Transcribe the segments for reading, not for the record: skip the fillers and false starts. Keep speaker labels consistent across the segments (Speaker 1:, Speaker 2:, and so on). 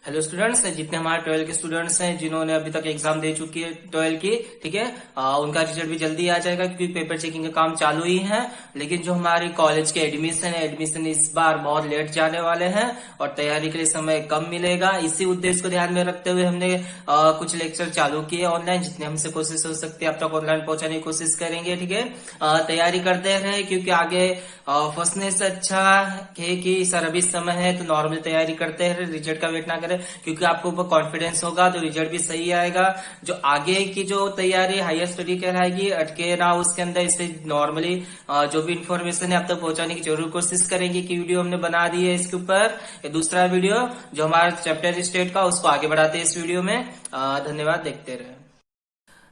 Speaker 1: Hello students, जितने हमारे 12 के स्टूडेंट्स हैं जिन्होंने अभी तक एग्जाम दे चुकी है 12 की, ठीक है, उनका रिजल्ट भी जल्दी आ जाएगा क्योंकि पेपर चेकिंग का काम चालू ही है। लेकिन जो हमारी कॉलेज के एडमिशन इस बार बहुत लेट जाने वाले हैं और तैयारी के लिए समय कम मिलेगा। इसी उद्देश्य को ध्यान में रखते हुए हमने कुछ लेक्चर चालू किए ऑनलाइन। जितने हमसे कोशिश हो सकती है अब तक ऑनलाइन पहुंचाने की कोशिश करेंगे, ठीक है। तैयारी करते रहे क्योंकि आगे फंसने से अच्छा है कि सर अभी समय है तो नॉर्मल तैयारी करते हैं, रिजल्ट का वेट ना करें, क्योंकि आपको ऊपर कॉन्फिडेंस होगा तो रिजल्ट भी सही आएगा। जो आगे की जो तैयारी हायर स्टडी कहलाएगी अटके ना उसके अंदर, इसलिए नॉर्मली जो भी इंफॉर्मेशन है आप तक पहुंचाने की जरूर कोशिश करेंगे कि वीडियो हमने बना दी है इसके ऊपर। दूसरा वीडियो जो हमारा चैप्टर स्टेट का उसको आगे बढ़ाते हैं इस वीडियो में। धन्यवाद, देखते रहे।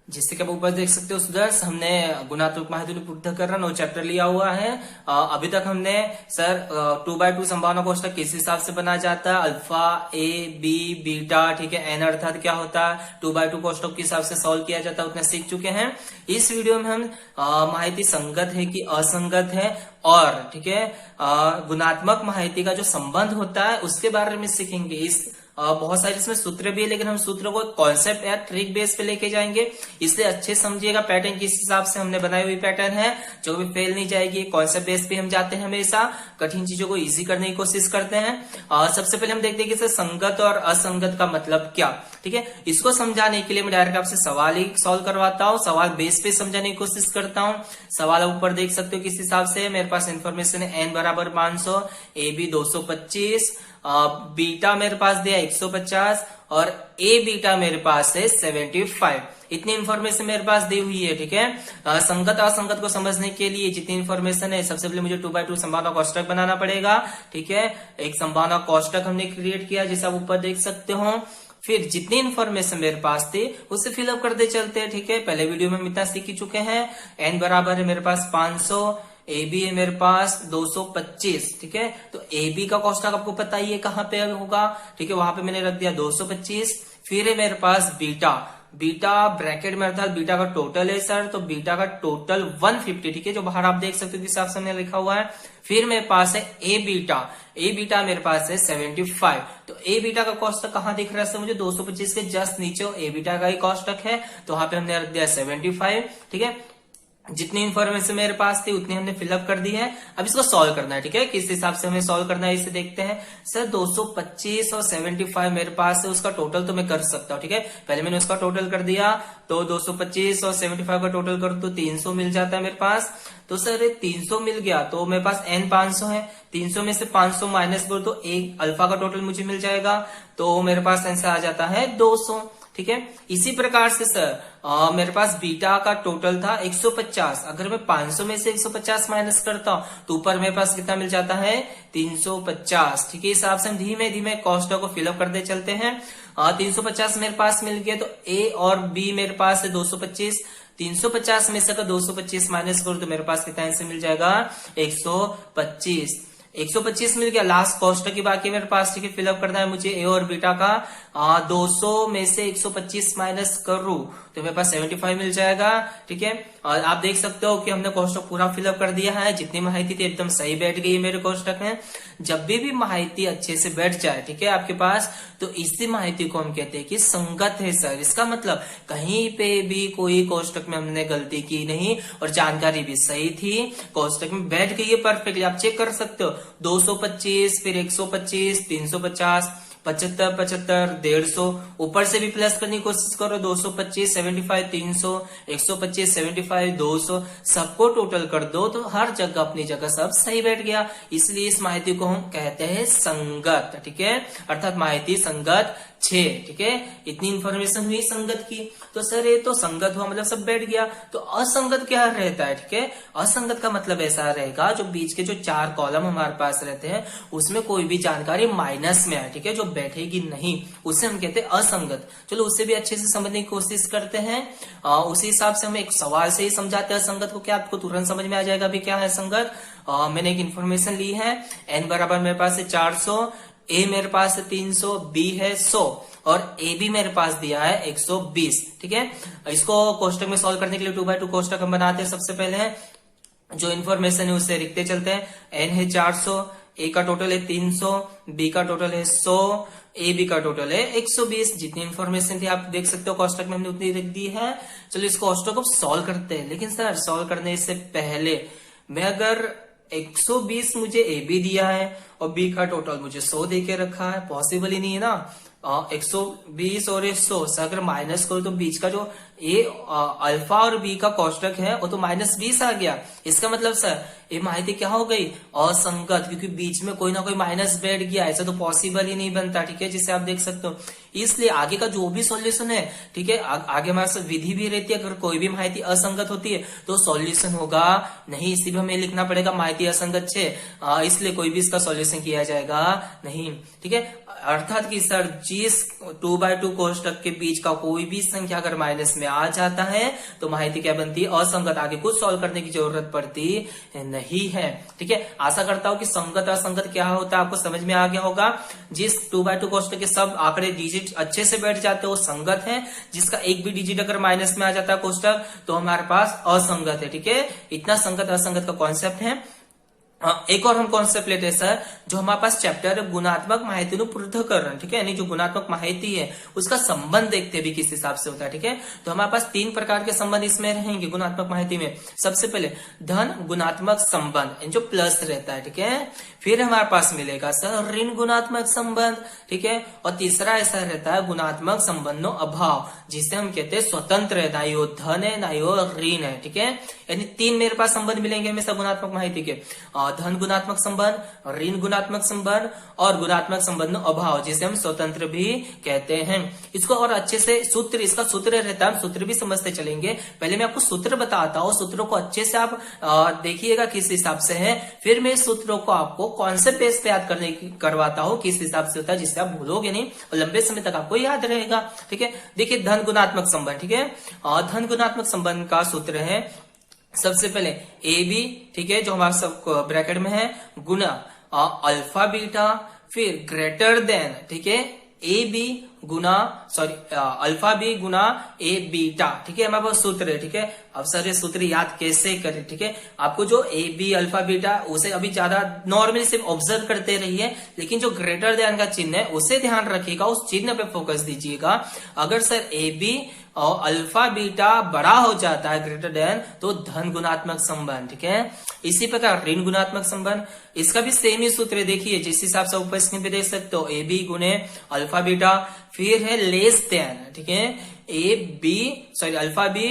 Speaker 1: जिससे कि आप ऊपर देख सकते हो स्टूडेंट्स, हमने गुणात्मक माहिती पृथक्करण और चैप्टर लिया हुआ है। अभी तक हमने सर 2x2 संभावना कोष्ठक किस हिसाब से बनाया जाता है, अल्फा ए बी बीटा, ठीक है, एन अर्थात क्या होता है, 2x2 कोष्ठक के हिसाब से सॉल्व किया जाता है, उतना सीख चुके हैं। इस वीडियो में हम माहिती संगत है कि असंगत है और ठीक है गुणात्मक माहिती का जो संबंध होता है उसके बारे में सीखेंगे। इस बहुत सारे इसमें सूत्र भी है, लेकिन हम सूत्रों को कॉन्सेप्ट या ट्रिक बेस पे लेके जाएंगे, इसलिए अच्छे समझिएगा। पैटर्न किस हिसाब से हमने बनाई हुई पैटर्न है जो भी फेल नहीं जाएगी। कॉन्सेप्ट बेस पे हम जाते हैं, हमेशा कठिन चीजों को इजी करने की कोशिश करते हैं। सबसे पहले हम देखते हैं कि संगत और असंगत का मतलब क्या, ठीक है। इसको समझाने के लिए मैं डायरेक्ट आपसे सवाल ही सॉल्व करवाता हूँ, सवाल बेस पे समझाने की कोशिश करता हूँ। सवाल ऊपर देख सकते हो किस हिसाब से मेरे पास इंफॉर्मेशन है, एन बराबर 500, ए बी 225, बीटा मेरे पास दिया 150 और ए बीटा मेरे पास है 75। इतनी इंफॉर्मेशन मेरे पास दी हुई है, ठीक है। संगत असंगत को समझने के लिए जितनी इंफॉर्मेशन है सबसे पहले मुझे 2x2 संभावना कोष्ठक बनाना पड़ेगा, ठीक है। एक संभावना कोष्ठक हमने क्रिएट किया जैसा आप ऊपर देख सकते हो। फिर जितनी इंफॉर्मेशन मेरे पास थी उसे फिलअप करते चलते हैं, ठीक है। पहले वीडियो में हम इतना सीख चुके हैं। एन बराबर है मेरे पास 500, ए बी है मेरे पास 225, ठीक है। तो ए बी का कोष्ठक आपको पता ही है कहां पे होगा, ठीक है, वहां पे मैंने रख दिया 225। फिर है मेरे पास बीटा, बीटा ब्रैकेट में अर्थात बीटा का टोटल है सर, तो बीटा का टोटल 150, ठीक है, जो बाहर आप देख सकते हो किस हिसाब से हमने लिखा हुआ है। फिर मेरे पास है ए बीटा, ए बीटा मेरे पास है 75। तो ए बीटा का कोष्ठक कहां दिख रहा है मुझे, 225 के जस्ट नीचे ए बीटा का ही कोष्ठक है, तो वहां पे हमने रख दिया 75, ठीक है। जितनी इन्फॉर्मेशन मेरे पास थी उतनी हमने फिलअप कर दी है। अब इसको सॉल्व करना है, ठीक है, किस हिसाब से हमें सॉल्व करना है इसे देखते हैं। सर 225 और 75 मेरे पास है, उसका टोटल तो मैं कर सकता हूँ, ठीक है। पहले मैंने उसका टोटल कर दिया, तो 225 और 75 का टोटल करूँ तो 300 मिल जाता है मेरे पास। तो सर 300 मिल गया तो मेरे पास n 500 है, 300 में से 500 माइनस करो तो एक अल्फा का टोटल मुझे मिल जाएगा, तो मेरे पास आंसर आ जाता है 200, ठीक है। इसी प्रकार से सर मेरे पास बीटा का टोटल था 150, अगर मैं 500 में से 150 माइनस करता हूं तो ऊपर मेरे पास कितना मिल जाता है 350, ठीक है। इस हिसाब से हम धीमे धीमे कोष्ठक को फिलअप करते चलते हैं। 350 मेरे पास मिल गया, तो ए और बी मेरे पास है 225। 350 में से अगर 225 माइनस करो तो मेरे पास कितना आंसर मिल जाएगा 125। 125 मिल गया, लास्ट कोष्ठक की बाकी मेरे पास, ठीक है। फिलअप करना है मुझे ए और बीटा का। 200 में से 125 माइनस करूं तो मेरे पास 75 मिल जाएगा, ठीक है। और आप देख सकते हो कि हमने कोष्ठक पूरा फिलअप कर दिया है, जितनी माहिती थी एकदम सही बैठ गई मेरे कोष्ठक में। जब भी माहिती अच्छे से बैठ जाए, ठीक है, आपके पास, तो इसी माहिती को हम कहते हैं कि संगत है सर। इसका मतलब कहीं पे भी कोई कोष्ठक में हमने गलती की नहीं और जानकारी भी सही थी, कोष्ठक में बैठ गई है परफेक्टली। आप चेक कर सकते हो 225, फिर 125, 350, 75, 75, 150, ऊपर से भी प्लस करने की कोशिश करो, 225, 75, 300, 125, 75, 200, सबको टोटल कर दो तो हर जगह अपनी जगह सब सही बैठ गया। इसलिए इस माहिती को हम कहते हैं संगत, ठीक है, अर्थात माहिती संगत 6, ठीक है। इतनी इंफॉर्मेशन हुई संगत की, तो सर ये तो संगत हुआ मतलब सब बैठ गया। तो असंगत क्या रहता है, ठीक है। असंगत का मतलब ऐसा रहेगा जो बीच के जो 4 कॉलम हमारे पास रहते हैं उसमें कोई भी जानकारी माइनस में है, ठीक है, जो बैठेगी नहीं, उसे हम कहते हैं असंगत। चलो उससे भी अच्छे से समझने की कोशिश करते हैं। उसी हिसाब से हम एक सवाल से ही समझाते हैं असंगत को, क्या आपको तुरंत समझ में आ जाएगा अभी क्या है संगत। मैंने एक इन्फॉर्मेशन ली है, एन बराबर मेरे पास है 400, ए मेरे पास है 300, बी है 100 और ए बी मेरे पास दिया है 120, ठीक है। इसको कोष्ठक में सॉल्व करने के लिए 2x2 कोष्ठक हम बनाते हैं। सबसे पहले जो इन्फॉर्मेशन है उससे लिखते चलते हैं। एन है 400, ए का टोटल है 300, बी का टोटल है 100, ए बी का टोटल है 120। जितनी इंफॉर्मेशन थी आप देख सकते हो कोष्टक में हमने उतनी लिख दी है। चलो इस कोष्टक को सॉल्व करते हैं, लेकिन सर सॉल्व करने से पहले मैं अगर 120 मुझे ए बी दिया है और बी का टोटल मुझे 100 दे के रखा है, पॉसिबल ही नहीं है ना। 120 और 100 से अगर माइनस करो तो बीच का जो ए अल्फा और बी का कोष्टक है वो तो -20 आ गया। इसका मतलब सर ये माहिती क्या हो गई, असंगत, क्योंकि बीच में कोई ना कोई माइनस बैठ गया, ऐसा तो पॉसिबल ही नहीं बनता। ठीक है, जिसे आप देख सकते हो। इसलिए आगे का जो भी सॉल्यूशन है, ठीक है, आगे हमारे साथ विधि भी रहती है, अगर कोई भी माहिती असंगत होती है तो सॉल्यूशन होगा नहीं, इसी में हमें लिखना पड़ेगा माहिती असंगत है, इसलिए कोई भी इसका सॉल्यूशन किया जाएगा नहीं। ठीक है, अर्थात कि सर जिस 2/2 कोष्टक के बीच का कोई भी संख्या अगर माइनस में आ जाता है तो माहिती क्या बनती है, असंगत। आगे कुछ सॉल्व करने की जरूरत पड़ती नहीं है। ठीक है, आशा करता हूं कि संगत असंगत क्या होता है आपको समझ में आ गया होगा। जिस 2/2 कोष्टक के सब आंकड़े डिजिट अच्छे से बैठ जाते हैं वो संगत है, जिसका एक भी डिजिट अगर माइनस में आ जाता है कोष्टक तो हमारे पास असंगत है। ठीक है, इतना संगत असंगत का कॉन्सेप्ट है। एक और हम कॉन्सेप्ट लेते हैं सर, जो हमारे पास चैप्टर है गुणात्मक माहिती पृथक्करण। ठीक है, यानी जो गुणात्मक माहिती है उसका संबंध देखते भी किस हिसाब से होता है। ठीक है, तो हमारे पास 3 प्रकार के संबंध इसमें रहेंगे गुणात्मक माहिती में। सबसे पहले धन गुणात्मक संबंध, जो प्लस रहता है। ठीक है, फिर हमारे पास मिलेगा सर ऋण गुणात्मक संबंध। ठीक है, और तीसरा ऐसा रहता है गुणात्मक संबंधों अभाव, जिसे हम कहते हैं स्वतंत्र है, ना ही वो धन है ना ही वो ऋण है। ठीक है, यानी 3 मेरे पास संबंध मिलेंगे हमेशा गुणात्मक माहिती के, धन गुणात्मक संबंध, ऋण गुणात्मक संबंध और गुणात्मक संबंध अभाव, जिसे हम स्वतंत्र भी कहते हैं। इसको और अच्छे से सूत्र, इसका सूत्र रहता है, हम सूत्र भी समझते चलेंगे। पहले मैं आपको सूत्र बताता हूँ, सूत्रों को अच्छे से आप देखिएगा किस हिसाब से है, फिर मैं सूत्रों को आपको कॉन्सेप्ट बेस पे याद करवाता हूँ किस हिसाब से होता है, जिससे आप भूलोगे नहीं और लंबे समय तक आपको याद रहेगा। ठीक है, देखिए धन गुणात्मक संबंध। ठीक है, धन गुणात्मक संबंध का सूत्र है सबसे पहले ए बी, ठीक है, जो हमारा सब ब्रैकेट में है, गुना अल्फा बीटा, फिर ग्रेटर देन, ठीक है, ए बी गुना अल्फा बी गुना ए बीटा। ठीक है, हमारे पास सूत्र है। ठीक है, अब सर ये सूत्र याद कैसे करें। ठीक है, आपको जो ए बी अल्फा बीटा उसे अभी ज्यादा नॉर्मली सिर्फ ऑब्जर्व करते रहिए, लेकिन जो ग्रेटर देन का चिन्ह है उसे ध्यान रखिएगा, उस चिन्ह पे फोकस दीजिएगा। अगर सर ए बी और अल्फा बीटा बड़ा हो जाता है ग्रेटर देन, तो धन गुणात्मक संबंध। ठीक है, इसी प्रकार ऋण गुणात्मक संबंध, इसका भी सेम ही सूत्र देखिए जिस हिसाब से ऊपर स्क्रीन पे देख सकते हो, ए बी गुने अल्फा बीटा, फिर है लेस देन। ठीक है, अल्फा बी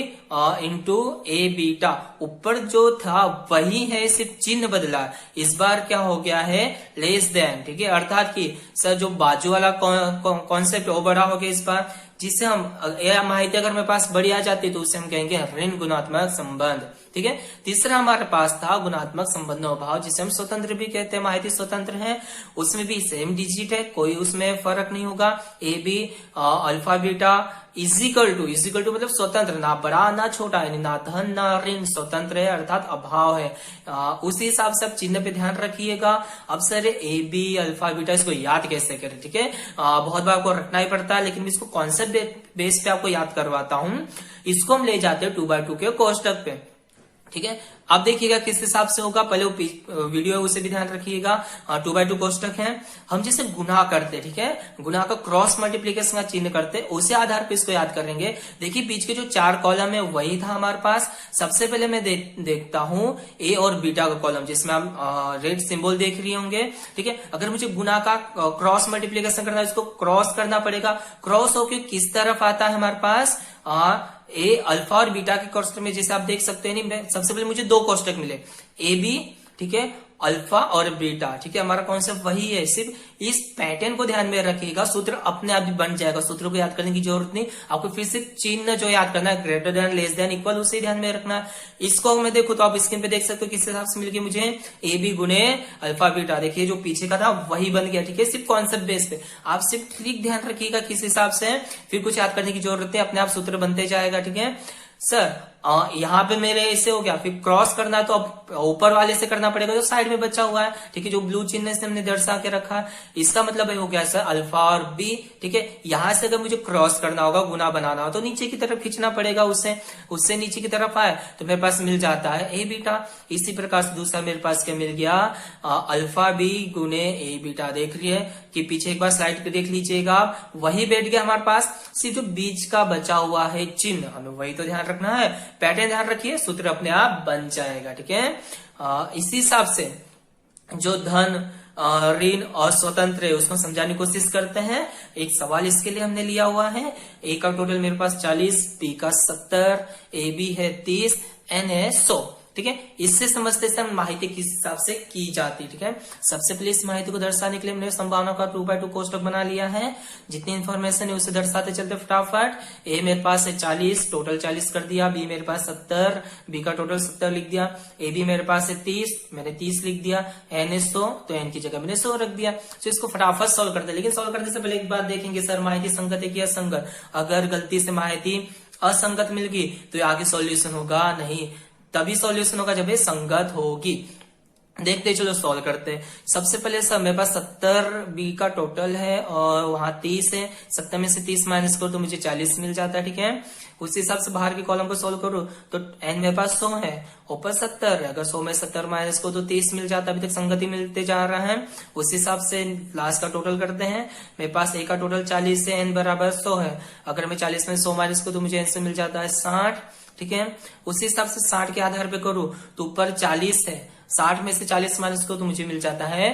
Speaker 1: इंटू ए बीटा, ऊपर जो था वही है, सिर्फ चिन्ह बदला, इस बार क्या हो गया है लेस देन। ठीक है, अर्थात कि सर जो बाजू वाला कॉन्सेप्ट वो बड़ा हो गया इस बार, जिससे हम माहिती अगर मेरे पास बड़ी आ जाती तो उसे हम कहेंगे ऋण गुणात्मक संबंध। ठीक है, तीसरा हमारे पास था गुणात्मक संबंधों अभाव, जिसे हम स्वतंत्र भी कहते हैं, माहिती स्वतंत्र है, उसमें भी सेम डिजिट है, कोई उसमें फर्क नहीं होगा। A B alpha beta equal to मतलब स्वतंत्र, ना बड़ा ना छोटा, यानी ना धन ना ऋण, स्वतंत्र है अर्थात अभाव है। उसी हिसाब से आप चिन्ह पे ध्यान रखिएगा। अब sir A B alpha beta इसको याद कैसे करें। ठीक है, बहुत बार आपको रटना ही पड़ता है, लेकिन इसको कॉन्सेप्ट बेस पे आपको याद करवाता हूं। इसको हम ले जाते हैं 2/2 के कोष्टक पे। ठीक है, अब देखिएगा किस हिसाब से होगा, पहले वीडियो है उसे भी ध्यान रखिएगा। 2/2 कोष्टक है, हम जैसे गुना करते, ठीक है, गुना का क्रॉस मल्टीप्लीकेशन का चिन्ह करते, उसे आधार पे इसको याद करेंगे। देखिए बीच के जो 4 कॉलम है वही था हमारे पास। सबसे पहले मैं देखता हूं ए और बीटा का कॉलम, जिसमें आप रेड सिंबल देख रही होंगे। ठीक है, अगर मुझे गुना का क्रॉस मल्टीप्लीकेशन करना है, इसको क्रॉस करना पड़ेगा। क्रॉस होकर किस तरफ आता है हमारे पास, ए अल्फा और बीटा के कोष्टक में, जैसे आप देख सकते हैं, सबसे पहले मुझे 2 कोष्टक मिले, ए बी, ठीक है, अल्फा और बीटा। ठीक है, हमारा कॉन्सेप्ट वही है, सिर्फ इस पैटर्न को ध्यान में रखिएगा, सूत्र अपने आप भी बन जाएगा, सूत्र को याद करने की जरूरत नहीं आपको, फिर से चिन्ह जो याद करना है, greater than less than equal, उसे ध्यान में रखना। इसको मैं देखो तो आप स्क्रीन पे देख सकते हो किस हिसाब से मिलके मुझे ए बी गुने अल्फा बीटा, देखिए जो पीछे का था वही बन गया। ठीक है, सिर्फ कॉन्सेप्ट बेस पे आप सिर्फ ठीक ध्यान रखिएगा किस हिसाब से, फिर कुछ याद करने की जरूरत है, अपने आप सूत्र बनते जाएगा। ठीक है सर, यहाँ पे मेरे ऐसे हो गया, फिर क्रॉस करना है तो अब ऊपर वाले से करना पड़ेगा जो साइड में बचा हुआ है, ठीक है, जो ब्लू चिन्ह से हमने दर्शा के रखा है। इसका मतलब है हो गया सर अल्फा और बी, ठीक है। यहां से अगर मुझे क्रॉस करना होगा, गुना बनाना हो, तो नीचे की तरफ खींचना पड़ेगा, उससे नीचे की तरफ आए तो मेरे पास मिल जाता है ए बीटा। इसी प्रकार से दूसरा मेरे पास क्या मिल गया, अल्फा बी गुने ए बीटा। देख रही है कि पीछे एक बार स्लाइड पे देख लीजिएगा, वही बैठ गया हमारे पास। सिर्फ जो बीच का बचा हुआ है चिन्ह, हमें वही तो ध्यान रखना है। पैटर्न ध्यान रखिए, सूत्र अपने आप बन जाएगा, ठीक है। इसी हिसाब से जो धन ऋण और स्वतंत्र है उसको समझाने की कोशिश करते हैं। एक सवाल इसके लिए हमने लिया हुआ है। ए का टोटल मेरे पास 40, बी का 70, ए बी है 30, एन है 100, ठीक है। इससे समझते हैं माहिती किस हिसाब से की जाती है, ठीक है। सबसे पहले इस माहिती को दर्शाने के लिए हमने संभावना का 2x2 कोष्टक बना लिया है। जितनी इंफॉर्मेशन है उसे दर्शाते चलते फटाफट। ए मेरे पास है 40, टोटल 40 कर दिया। बी मेरे पास 70, बी का टोटल 70 लिख दिया। ए बी मेरे पास है 30, मैंने 30 लिख दिया। एन है 100, तो एन की जगह मैंने 100 रख दिया। तो इसको फटाफट सोल्व करते हैं, लेकिन सोल्व करने से पहले एक बात देखेंगे, सर माहिती संगत है कि असंगत। अगर गलती से माहिती असंगत मिल गई तो आगे सॉल्यूशन होगा नहीं, तभी सॉल्यूशन होगा जब ये संगत होगी। देखते चलो सॉल्व करते हैं। सबसे पहले सर मेरे पास 70 बी का टोटल है और वहां 30 है। 70 में से 30 माइनस करो तो मुझे 40 मिल जाता है, ठीक है। उसी हिसाब से बाहर के कॉलम को सॉल्व करो तो एन मेरे पास 100 है, ऊपर 70 है। अगर 100 में 70 माइनस करो तो 30 मिल जाता है। अभी तक संगति मिलते जा रहा है। उसी हिसाब से लास्ट का टोटल करते हैं। मेरे पास ए का टोटल 40 है, एन बराबर 100 है। अगर मैं 40 में 100 माइनस करो तो मुझे एन से मिल जाता है 60, ठीक है। उसी हिसाब से 60 के आधार पे करूं तो ऊपर 40 है, 60 में से 40 माइनस करो तो मुझे मिल जाता है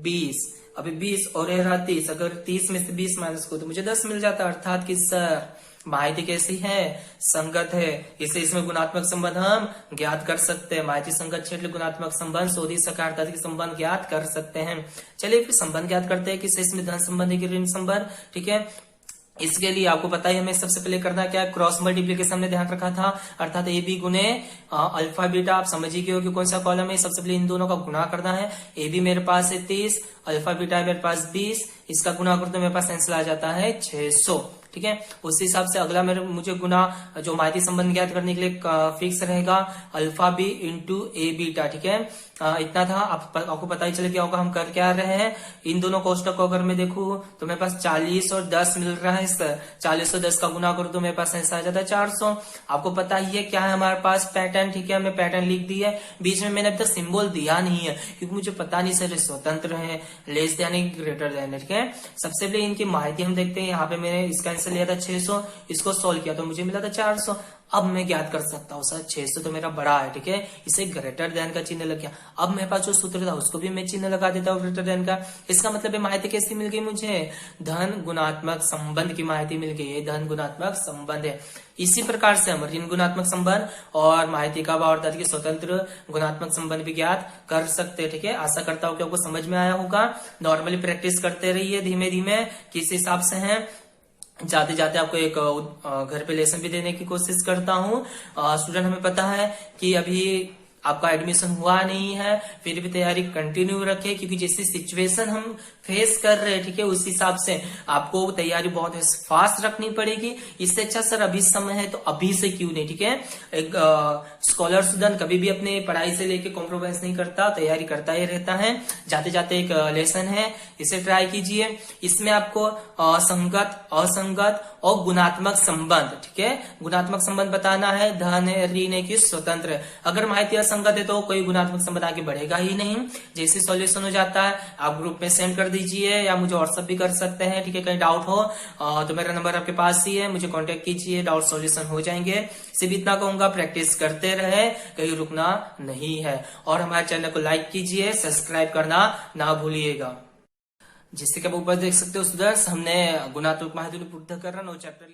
Speaker 1: 20। अभी 20 और ये रहा 30, अगर 30 में से 20 माइनस करो तो मुझे 10 मिल जाता है। अर्थात कि सर माहिती कैसी है, संगत है। इसे इसमें गुणात्मक संबंध हम ज्ञात कर सकते हैं। माहिती संगत क्षेत्र गुणात्मक संबंध शोधी सकारात्मक संबंध ज्ञात कर सकते हैं। चलिए फिर संबंध ज्ञात करते हैं कि इसमें धन संबंध है कि ऋण संबंध, ठीक है। इसके लिए आपको पता ही हमें सबसे पहले करना क्या है, क्रॉस मल्टीप्लीकेशन हमने ध्यान रखा था, अर्थात ए बी गुने अल्फा बीटा। आप समझ ही गए हो कि कौन सा कॉलम है। सबसे पहले इन दोनों का गुणा करना है। ए बी मेरे पास है 30, अल्फा बीटा मेरे पास 20, इसका गुणा करो तो मेरे पास आंसर आ जाता है 600, ठीक है। उसी हिसाब से अगला मुझे गुना जो माहिती संबंध ज्ञात करने के लिए फिक्स रहेगा, अल्फा बी इंटू ए बीटा, ठीक है। इतना था। आपको पता ही चले क्या होगा, हम कर क्या रहे हैं। इन दोनों कोष्टक को अगर मैं देखूं तो मेरे पास 40 और 10 मिल रहा है सर। 40 और 10 का गुना करो तो मेरे पास ऐसा आ जाता है 400। आपको पता ही है क्या है हमारे पास पैटर्न, ठीक है। हमने पैटर्न लिख दी है। बीच में मैंने अभी तक सिंबल दिया नहीं है क्योंकि मुझे पता नहीं सर स्वतंत्र है, लेस देन है, ग्रेटर देन है, ठीक है। सबसे पहले इनकी माहिती हम देखते हैं। यहाँ पे मैंने इसका आंसर लिया था 600, इसको सोल्व किया तो मुझे मिला था 400। अब मैं ज्ञात कर सकता हूँ सर 600 तो मेरा बड़ा है, ठीक है। इसे ग्रेटर देन का चिन्ह लग गया। अब मेरे पास जो सूत्र था उसको भी मैं चिन्ह लगा देता हूँ ग्रेटर देन का। इसका मतलब है माहिती कैसी मिल गई मुझे, धन गुणात्मक संबंध की माहिती मिल गई है। धन गुणात्मक संबंध है। इसी प्रकार से हम ऋण गुणात्मक संबंध और माहिती का भाव अर्थात की स्वतंत्र गुणात्मक संबंध भी ज्ञात कर सकते हैं, ठीक है। आशा करता हूँ कि आपको समझ में आया होगा। नॉर्मली प्रैक्टिस करते रहिए धीमे धीमे किस हिसाब से है। जाते जाते आपको एक घर पे लेसन भी देने की कोशिश करता हूँ। स्टूडेंट हमें पता है कि अभी आपका एडमिशन हुआ नहीं है, फिर भी तैयारी कंटिन्यू रखें क्योंकि जैसी सिचुएशन हम फेस कर रहे हैं, ठीक है, उस हिसाब से आपको तैयारी बहुत फास्ट रखनी पड़ेगी। इससे अच्छा सर अभी समय है तो अभी से क्यों नहीं, ठीक है। एक स्कॉलर स्टूडेंट कभी भी अपने पढ़ाई से लेके कॉम्प्रोमाइज नहीं करता, तैयारी करता ही रहता है। जाते जाते एक लेसन है, इसे ट्राई कीजिए। इसमें आपको संगत, असंगत और गुणात्मक संबंध, ठीक है, गुणात्मक संबंध बताना है। धन है, ऋण है कि स्वतंत्र है। अगर माहिती असंगत है तो कोई गुणात्मक संबंध आगे बढ़ेगा ही नहीं। जैसे सॉल्यूशन हो जाता है आप ग्रुप में सेंड कर दीजिए या मुझे व्हाट्सएप भी कर सकते हैं, ठीक है। कहीं डाउट हो तो मेरा नंबर आपके पास ही है, मुझे कांटेक्ट कीजिए, डाउट सॉल्यूशन हो जाएंगे। सिर्फ इतना कहूंगा, प्रैक्टिस करते रहे, कहीं रुकना नहीं है। और हमारे चैनल को लाइक कीजिए, सब्सक्राइब करना ना भूलिएगा। जिससे कि आप ऊपर देख सकते हो स्टूडेंट्स, हमने गुणात्मक माहिती पृथक करना 9 चैप्टर